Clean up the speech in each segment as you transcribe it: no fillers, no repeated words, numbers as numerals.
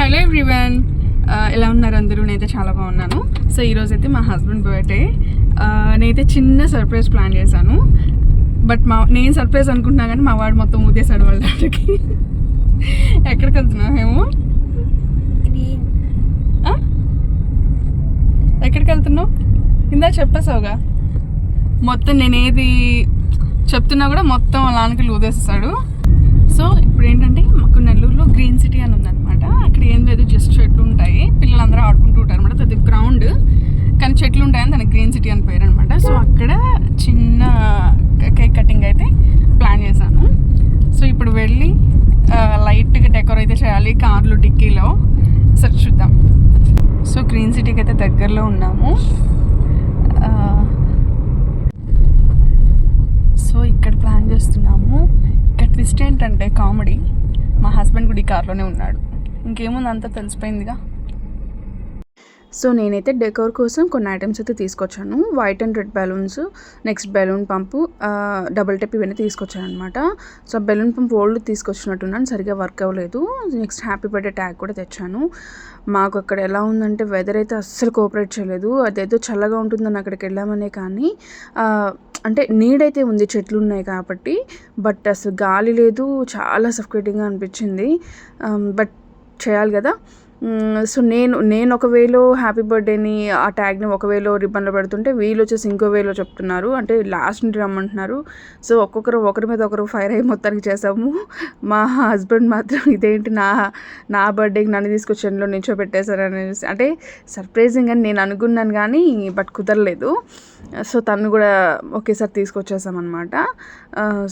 Hello everyone, ఎలా ఉన్నారు అందరూ? నేనైతే చాలా బాగున్నాను. సో ఈరోజు అయితే మా హస్బెండ్ బర్త్డే. నేనైతే చిన్న సర్ప్రైజ్ ప్లాన్ చేశాను. బట్ నేను సర్ప్రైజ్ అనుకుంటున్నా కానీ మా వాడు మొత్తం ఊదేశాడు వాళ్ళ డాడీకి. ఎక్కడికి వెళ్తున్నావు ఏమో? ఎక్కడికి వెళ్తున్నావు? ఇందా చెప్పేసావుగా. మొత్తం నేనేది చెప్తున్నా కూడా మొత్తం లానకలు ఊదేసేసాడు. సో ఇప్పుడు ఏంటంటే మాకు నెల్లూరులో గ్రీన్ సిటీ అని ఉందన్నమాట. అక్కడ ఏం లేదు, జస్ట్ చెట్లు ఉంటాయి, పిల్లలందరూ ఆడుకుంటూ ఉంటారు అనమాట. అది గ్రౌండ్ కానీ చెట్లు ఉంటాయని దానికి గ్రీన్ సిటీ అని పేరు అనమాట. సో అక్కడ చిన్న కేక్ కటింగ్ అయితే ప్లాన్ చేశాను. సో ఇప్పుడు వెళ్ళి లైట్గా డెకోర్ అయితే చేయాలి కార్లు డిక్కీలో. సరే చూద్దాం. సో గ్రీన్ సిటీకి అయితే దగ్గరలో ఉన్నాము. సో ఇక్కడ ప్లాన్ చేస్తున్నాము. ఇక్కడ ట్విస్ట్ ఏంటంటే కామెడీ, మా హస్బెండ్ కూడా ఈ కార్లోనే ఉన్నాడు. ఇంకేముంది, అంతా తెలిసిపోయిందిగా. సో నేనైతే డెకోర్ కోసం కొన్ని ఐటమ్స్ అయితే తీసుకొచ్చాను. White and red balloons, next balloon pump, double tape ఇవన్నీ తీసుకొచ్చాను అనమాట. సో బెలూన్ పంప్ ఓల్డ్ తీసుకొచ్చినట్టున్నాను, సరిగ్గా వర్క్ అవ్వలేదు. నెక్స్ట్ హ్యాపీ బర్త్డే ట్యాగ్ కూడా తెచ్చాను. మాకు అక్కడ ఎలా ఉందంటే వెదర్ అయితే అస్సలు కోఆపరేట్ చేయలేదు. అదేదో చల్లగా ఉంటుందని అక్కడికి వెళ్ళామనే కానీ అంటే నీడైతే ఉంది, చెట్లు ఉన్నాయి కాబట్టి, బట్ అసలు గాలి లేదు, చాలా సఫికేటింగ్గా అనిపించింది. బట్ చేయాలి కదా. సో నేను ఒక వేలో హ్యాపీ బర్త్డేని ఆ ట్యాగ్ని ఒక వేలో రిబ్బన్లో పెడుతుంటే వీళ్ళు వచ్చేసి ఇంకో వేలో చెప్తున్నారు, అంటే లాస్ట్ నుండి రమ్మంటున్నారు. సో ఒకరి మీద ఒకరు ఫైర్ అయ్యి మొత్తానికి చేసాము. మా హస్బెండ్ మాత్రం ఇదేంటి నా బర్త్డేకి నన్ను తీసుకొచ్చి ఎండ్లో నిల్చోబెట్టేశారు అనేసి, అంటే సర్ప్రైజింగ్ అని నేను అనుకున్నాను కానీ బట్ కుదరలేదు. సో తను కూడా ఒకేసారి తీసుకొచ్చేసామన్నమాట.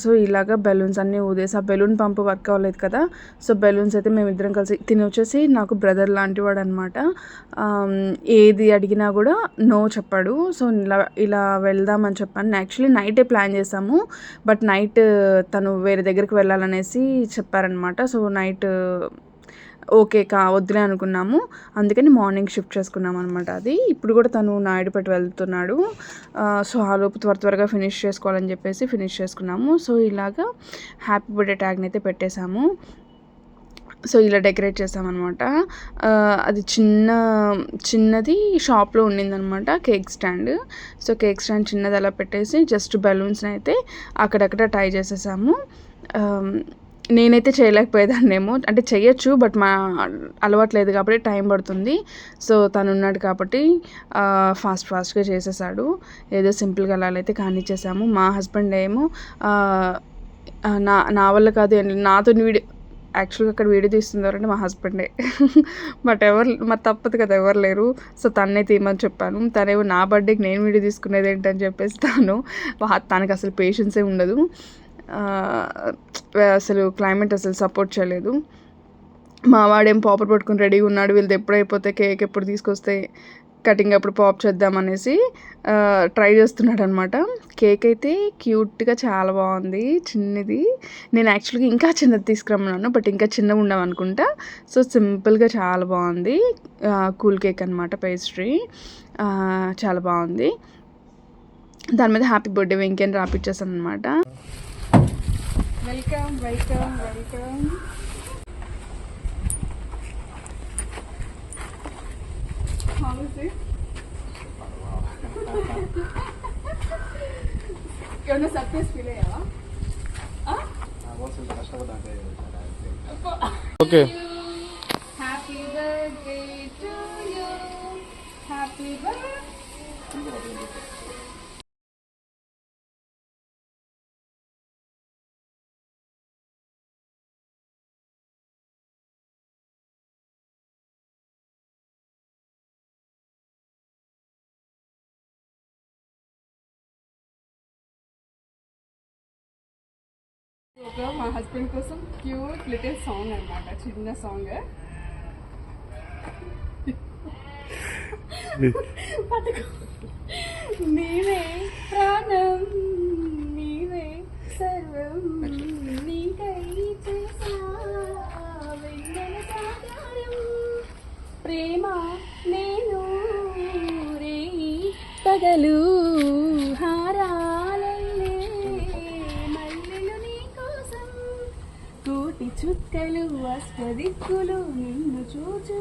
సో ఇలాగ బెలూన్స్ అన్నీ ఊదేసి, ఆ బెలూన్ పంపు వర్క్ అవ్వలేదు కదా. సో బెలూన్స్ అయితే మేమిద్దరం కలిసి, తిని వచ్చేసి నాకు బ్రదర్ లాంటి వాడు అనమాట. ఏది అడిగినా కూడా నో చెప్పాడు. సో ఇలా వెళ్దామని చెప్పాను. యాక్చువల్లీ నైటే ప్లాన్ చేసాము, బట్ నైట్ తను వేరే దగ్గరికి వెళ్ళాలనేసి చెప్పారనమాట. సో నైట్ ఓకే వద్దులే అనుకున్నాము, అందుకని మార్నింగ్ షిఫ్ట్ చేసుకున్నాం అనమాట. అది ఇప్పుడు కూడా తను నాయుడుపేట వెళ్తున్నాడు. సో ఆ లోపు త్వరగా ఫినిష్ చేసుకోవాలని చెప్పేసి ఫినిష్ చేసుకున్నాము. సో ఇలాగా హ్యాపీ బర్త్డే ట్యాగ్ని అయితే పెట్టేశాము. సో ఇలా డెకరేట్ చేసామన్నమాట. అది చిన్నది షాప్లో ఉండిందనమాట, cake stand. So cake stand చిన్నది అలా పెట్టేసి జస్ట్ బెలూన్స్ని అయితే అక్కడక్కడ టై చేసేసాము. నేనైతే చేయలేకపోయేదాన్నేమో, అంటే చేయొచ్చు బట్ మా అలవాట్లేదు కాబట్టి టైం పడుతుంది. సో తను ఉన్నాడు కాబట్టి ఫాస్ట్గా చేసేసాడు. ఏదో సింపుల్గా అలా అయితే కానిచ్చేసాము. మా హస్బెండ్ ఏమో నా వల్ల కాదు, నాతో యాక్చువల్గా అక్కడ వీడియో తీస్తున్నారు మా హస్బెండే. బట్ మరి తప్పదు కదా, ఎవరు లేరు. సో తన్నే తీయమని చెప్పాను. తనేమో నా బర్త్డేకి నేను వీడియో తీసుకునేది ఏంటని చెప్పేసి తనకు అసలు పేషెన్సే ఉండదు. అసలు క్లైమేట్ అసలు సపోర్ట్ చేయలేదు. మా వాడేం పాపర్ పట్టుకుని రెడీగా ఉన్నాడు. వీళ్ళది ఎప్పుడైపోతే కేక్ ఎప్పుడు తీసుకొస్తే కటింగ్ అప్పుడు పాప్ చేద్దామనేసి ట్రై చేస్తున్నాడు అనమాట. కేక్ అయితే క్యూట్గా చాలా బాగుంది, చిన్నది. నేను యాక్చువల్గా ఇంకా చిన్నది తీసుకురమ్మన్నాను, బట్ ఇంకా చిన్నగా ఉండమనుకుంటా. సో సింపుల్గా చాలా బాగుంది. కూల్ కేక్ అనమాట, పేస్ట్రీ చాలా బాగుంది. దాని మీద హ్యాపీ బర్త్డే వెంకీ అని రాపిచ్చేసాను అనమాట. వెల్కమ్. How is it? ఏమన్నా సర్ప్రైజ్ ఫీల్ అయ్యావా? Okay. Happy birthday to you, happy birthday. మా హస్బెండ్ కోసం క్యూట్ లిటిల్ సాంగ్ అనమాట, చిన్న సాంగ్. నీవే ప్రాణం, నీవే సర్వం, నీకై చేసా వెన్నెల సాగరం, ప్రేమ నేను రేయి పగలు హారాలల్లే మల్లెలు నీ కోసం, కోటి చుక్కలు అష్టదిక్కులు నిన్ను చూచు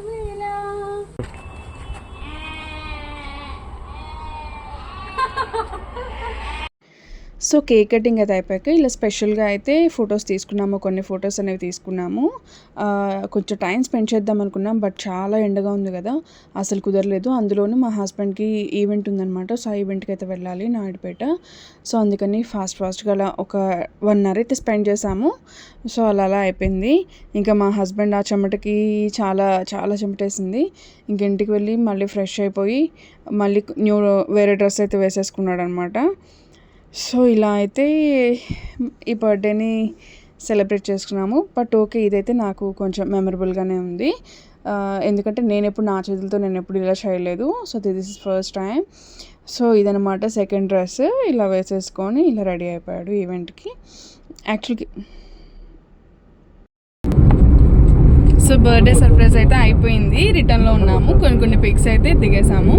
సో కేక్ కటింగ్ అయితే అయిపోయాక ఇలా స్పెషల్గా అయితే ఫొటోస్ తీసుకున్నాము, కొన్ని ఫొటోస్ అనేవి తీసుకున్నాము. కొంచెం టైం స్పెండ్ చేద్దాం అనుకున్నాం, బట్ చాలా ఎండగా ఉంది కదా, అసలు కుదరలేదు. అందులోనూ మా హస్బెండ్కి ఈవెంట్ ఉందన్నమాట. సో ఆ ఈవెంట్కి అయితే వెళ్ళాలి నాయుడుపేట. సో అందుకని ఫాస్ట్గా అలా ఒక 1 hour అయితే స్పెండ్ చేసాము. సో అలా అయిపోయింది. ఇంకా మా హస్బెండ్ ఆ చెమటకి చాలా చాలా చెమటేసింది. ఇంక ఇంటికి వెళ్ళి మళ్ళీ ఫ్రెష్ అయిపోయి మళ్ళీ వేరే డ్రెస్ అయితే వేసేసుకున్నాడు అనమాట. సో ఇలా అయితే ఈ బర్త్డేని సెలబ్రేట్ చేసుకున్నాము. బట్ ఓకే, ఇదైతే నాకు కొంచెం మెమరబుల్గానే ఉంది. ఎందుకంటే నేను ఎప్పుడు ఇలా చేయలేదు. So this is first time. So ఇదనమాట సెకండ్ డ్రెస్. ఇలా వేసేసుకొని ఇలా రెడీ అయిపోయాడు ఈవెంట్కి. యాక్చువల్గా సో బర్త్డే సర్ప్రైజ్ అయితే అయిపోయింది. రిటర్న్లో ఉన్నాము, కొన్ని పిక్స్ అయితే దిగేసాము.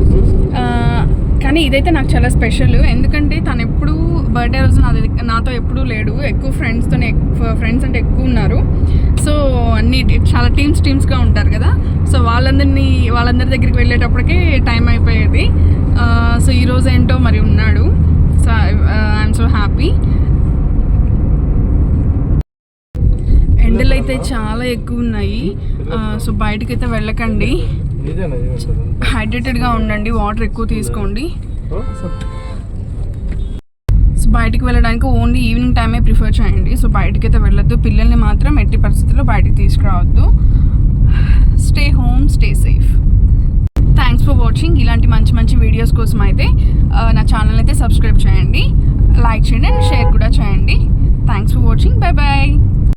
కానీ ఇదైతే నాకు చాలా స్పెషల్. ఎందుకంటే తను ఎప్పుడు బర్త్డే రోజు నాతో ఎప్పుడూ లేడు. ఎక్కువ ఫ్రెండ్స్ అంటే ఎక్కువ ఉన్నారు. సో అన్ని చాలా టీమ్స్గా ఉంటారు కదా. సో వాళ్ళందరి దగ్గరికి వెళ్ళేటప్పటికే టైం అయిపోయేది. సో ఈరోజు ఏంటో మరి ఉన్నాడు. So I'm so happy. ఎండలు అయితే చాలా ఎక్కువ ఉన్నాయి. సో బయటకైతే వెళ్ళకండి, హైడ్రేటెడ్గా ఉండండి, వాటర్ ఎక్కువ తీసుకోండి. సో బయటికి వెళ్ళడానికి ఓన్లీ ఈవినింగ్ టైమే ప్రిఫర్ చేయండి. సో బయటకైతే వెళ్ళొద్దు, పిల్లల్ని మాత్రం ఎట్టి పరిస్థితుల్లో బయటికి తీసుకురావద్దు. Stay home, stay safe. Thanks for watching. ఇలాంటి మంచి వీడియోస్ కోసం అయితే నా ఛానల్ అయితే సబ్స్క్రైబ్ చేయండి, లైక్ చేయండి అండ్ షేర్ కూడా చేయండి. Thanks for watching. Bye bye.